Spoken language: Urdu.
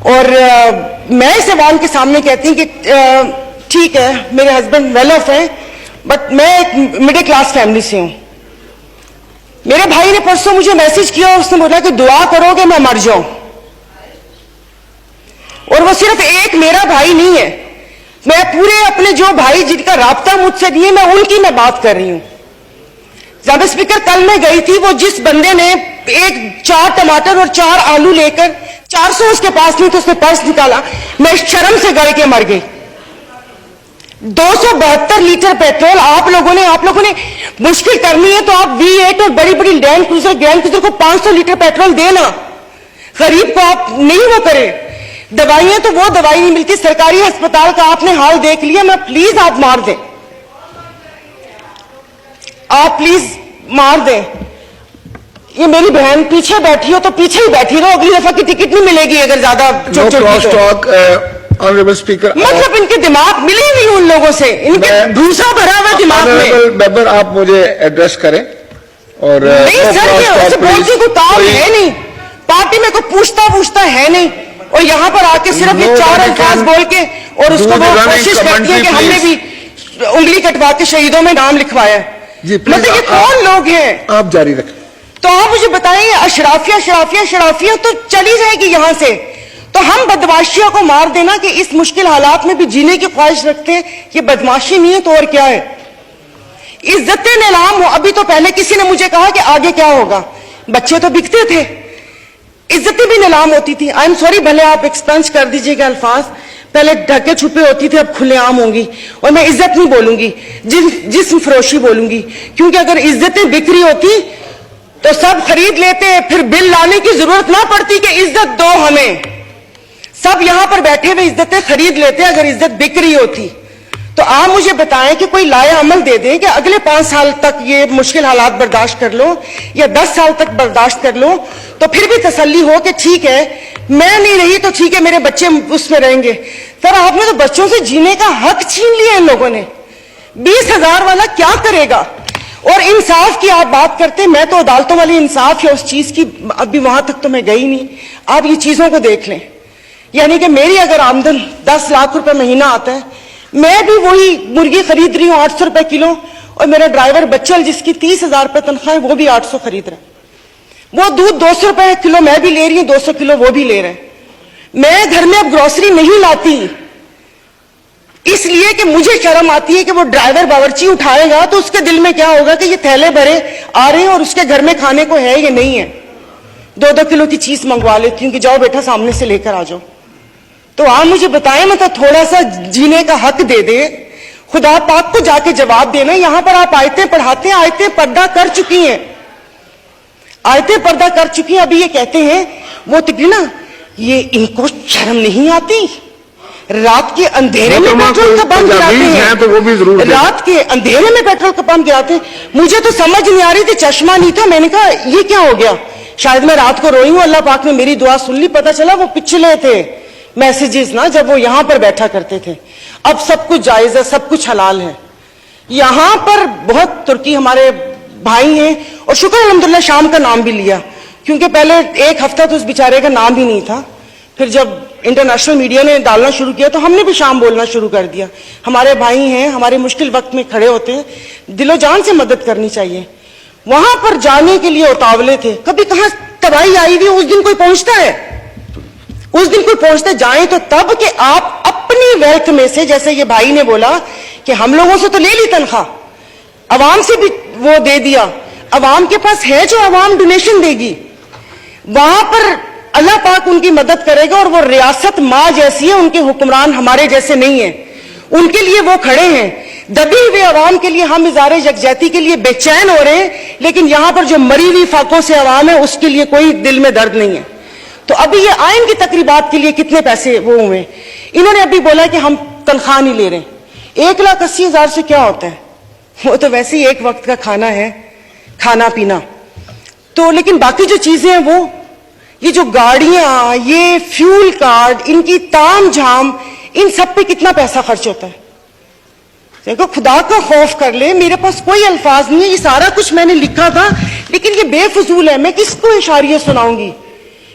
اور میں اس ایوان کے سامنے کہتی ہوں کہ ٹھیک ہے میرے ہسبینڈ ویل آف ہیں بٹ میں ایک مڈل کلاس فیملی سے ہوں. میرے بھائی نے پرسوں مجھے میسج کیا, اس نے بولا کہ دعا کرو کہ میں مر جاؤں. اور وہ صرف ایک میرا بھائی نہیں ہے, میں پورے اپنے جو بھائی جن کا رابطہ مجھ سے نہیں ہے میں ان کی میں بات کر رہی ہوں. جب اسپیکر کل میں گئی تھی, وہ جس بندے نے 4 ٹماٹر اور 4 آلو لے کر 400 اس کے پاس نہیں تو اس نے پرس نکالا, میں شرم سے گڑ کے مر گئی. 272 لیٹر پیٹرول آپ لوگوں نے مشکل کرنی ہے تو آپ V8 اور بڑی بڑی لینڈ کروزر کو 500 لیٹر پیٹرول دینا. غریب کو آپ نہیں وہ کرے. دوائیاں تو وہ دوائی نہیں ملتی. سرکاری ہسپتال کا آپ نے حال دیکھ لیا. میں پلیز آپ مار دیں, آپ پلیز مار دیں. یہ میری بہن پیچھے بیٹھی ہو تو پیچھے ہی بیٹھی رہو, اگلی دفعہ کی ٹکٹ نہیں ملے گی اگر زیادہ مطلب ان کے دماغ ملے نہیں ان لوگوں سے, ان کے دوسرا بھرا ہوا دماغ میں. ممبر آپ مجھے ایڈریس کریں. اور نہیں سر, یہ بولتی کوئی کام ہے نہیں, پارٹی میں کوئی پوچھتا ہے نہیں, اور یہاں پر آ کے صرف یہ 4 الفاظ بول کے اور اس کو وہ کوشش کرتی ہے کہ ہم نے بھی انگلی کٹوا کے شہیدوں میں نام لکھوایا. مطلب یہ کون لوگ ہیں؟ آپ جاری رکھیں. تو آپ مجھے بتائیں, اشرافیہ تو چلی جائے گی یہاں سے, تو ہم بدماشیوں کو مار دینا کہ اس مشکل حالات میں بھی جینے کی خواہش رکھتے ہیں, یہ بدماشی نہیں ہے تو اور کیا ہے؟ عزت نیلام ہو. ابھی تو پہلے کسی نے مجھے کہا کہ آگے کیا ہوگا, بچے تو بکتے تھے, عزتیں بھی نیلام ہوتی تھی. آئی ایم سوری, بھلے آپ ایکسپنس کر دیجئے گا الفاظ, پہلے ڈھکے چھپے ہوتی تھی اب کھلے عام ہوں گی. اور میں عزت نہیں بولوں گی, جسم فروشی بولوں گی, کیونکہ اگر عزتیں بکری ہوتی تو سب خرید لیتے, پھر بل لانے کی ضرورت نہ پڑتی کہ عزت دو ہمیں. سب یہاں پر بیٹھے ہوئے عزتیں خرید لیتے اگر عزت بک رہی ہوتی. تو آپ مجھے بتائیں کہ کوئی لائے عمل دے دیں کہ اگلے 5 سال تک یہ مشکل حالات برداشت کر لو یا 10 سال تک برداشت کر لو, تو پھر بھی تسلی ہو کہ ٹھیک ہے میں نہیں رہی تو ٹھیک ہے میرے بچے اس میں رہیں گے. سر آپ نے تو بچوں سے جینے کا حق چھین لیا ان لوگوں نے. 20,000 والا کیا کرے گا؟ اور انصاف کی آپ بات کرتے, میں تو عدالتوں والی انصاف یا اس چیز کی ابھی وہاں تک تو میں گئی نہیں. آپ یہ چیزوں کو دیکھ لیں, یعنی کہ میری اگر آمدن 10 لاکھ روپے مہینہ آتا ہے, میں بھی وہی مرغی خرید رہی ہوں 800 روپے کلو, اور میرا ڈرائیور بچل جس کی 30,000 روپے تنخواہ ہے وہ بھی 800 خرید رہا ہے. وہ دودھ 200 روپے کلو میں بھی لے رہی ہوں, 200 کلو وہ بھی لے رہے ہیں. میں گھر میں اب گروسری نہیں لاتی اس لیے کہ مجھے شرم آتی ہے کہ وہ ڈرائیور باورچی اٹھائے گا تو اس کے دل میں کیا ہوگا کہ یہ تھیلے بھرے آ رہے ہیں اور اس کے گھر میں کھانے کو ہے یا نہیں ہے. 2-2 کلو کی چیز منگوا لیتی ہوں کہ جاؤ بیٹا سامنے سے لے کر آ جاؤ. تو آپ مجھے بتائیں, مطلب تھوڑا سا جینے کا حق دے دے, خدا پاک کو جا کے جواب دینا. یہاں پر آپ آیتیں پڑھاتے ہیں, آیتیں پردہ کر چکی ہیں, ابھی یہ کہتے ہیں وہ تقریبا یہ ان کو شرم نہیں آتی, رات کے اندھیرے میں پیٹرول کا پمپ گراتے ہیں, رات کے اندھیرے میں پیٹرول کا پمپ گراتے ہیں. مجھے تو سمجھ نہیں آ رہی تھی, چشمہ نہیں تھا, میں نے کہا یہ کیا ہو گیا, شاید میں رات کو روئی ہوں, اللہ پاک نے میری دعا سن لی. پتا چلا وہ پچھلے تھے میسیجز نا, جب وہ یہاں پر بیٹھا کرتے تھے. اب سب کچھ جائز ہے, سب کچھ حلال ہے. یہاں پر بہت ترکی ہمارے بھائی ہیں, اور شکر الحمدللہ شام کا نام بھی لیا, کیونکہ پہلے 1 ہفتہ تو اس بیچارے کا نام ہی نہیں تھا. پھر جب انٹرنیشنل میڈیا نے ڈالنا شروع کیا تو ہم نے بھی شام بولنا شروع کر دیا. ہمارے بھائی ہیں, ہمارے مشکل وقت میں کھڑے ہوتے ہیں, دل و جان سے مدد کرنی چاہیے. وہاں پر جانے کے لیے اتاولے تھے, کبھی کہاں تباہی آئی ہوئی اس دن کوئی پہنچتا ہے, اس دن کوئی پہنچتے جائیں تو تب کہ آپ اپنی ویلتھ میں سے, جیسے یہ بھائی نے بولا کہ ہم لوگوں سے تو لے لی تنخواہ, عوام سے بھی وہ دے دیا, عوام کے پاس ہے جو عوام ڈونیشن دے گی, وہاں پر اللہ پاک ان کی مدد کرے گا. اور وہ ریاست ماں جیسی ہے, ان کے حکمران ہمارے جیسے نہیں ہیں, ان کے لیے وہ کھڑے ہیں. دبی ہوئے عوام کے لیے ہم اظہار یکجہتی کے لیے بے چین ہو رہے ہیں, لیکن یہاں پر جو مری ہوئی فاقوں سے عوام ہے اس کے لیے کوئی دل میں درد نہیں ہے. تو ابھی یہ آئین کی تقریبات کے لیے کتنے پیسے وہ ہوئے, انہوں نے ابھی بولا کہ ہم تنخواہ نہیں لے رہے. 1,80,000 سے کیا ہوتا ہے, وہ تو ویسے ہی ایک وقت کا کھانا ہے, کھانا پینا. تو لیکن باقی جو چیزیں ہیں وہ, یہ جو گاڑیاں, یہ فیول کارڈ, ان کی تام جھام, ان سب پہ کتنا پیسہ خرچ ہوتا ہے. دیکھو خدا کا خوف کر لے, میرے پاس کوئی الفاظ نہیں ہے, یہ سارا کچھ میں نے لکھا تھا لیکن یہ بے فضول ہے, میں کس کو اشاریہ سناؤں گی.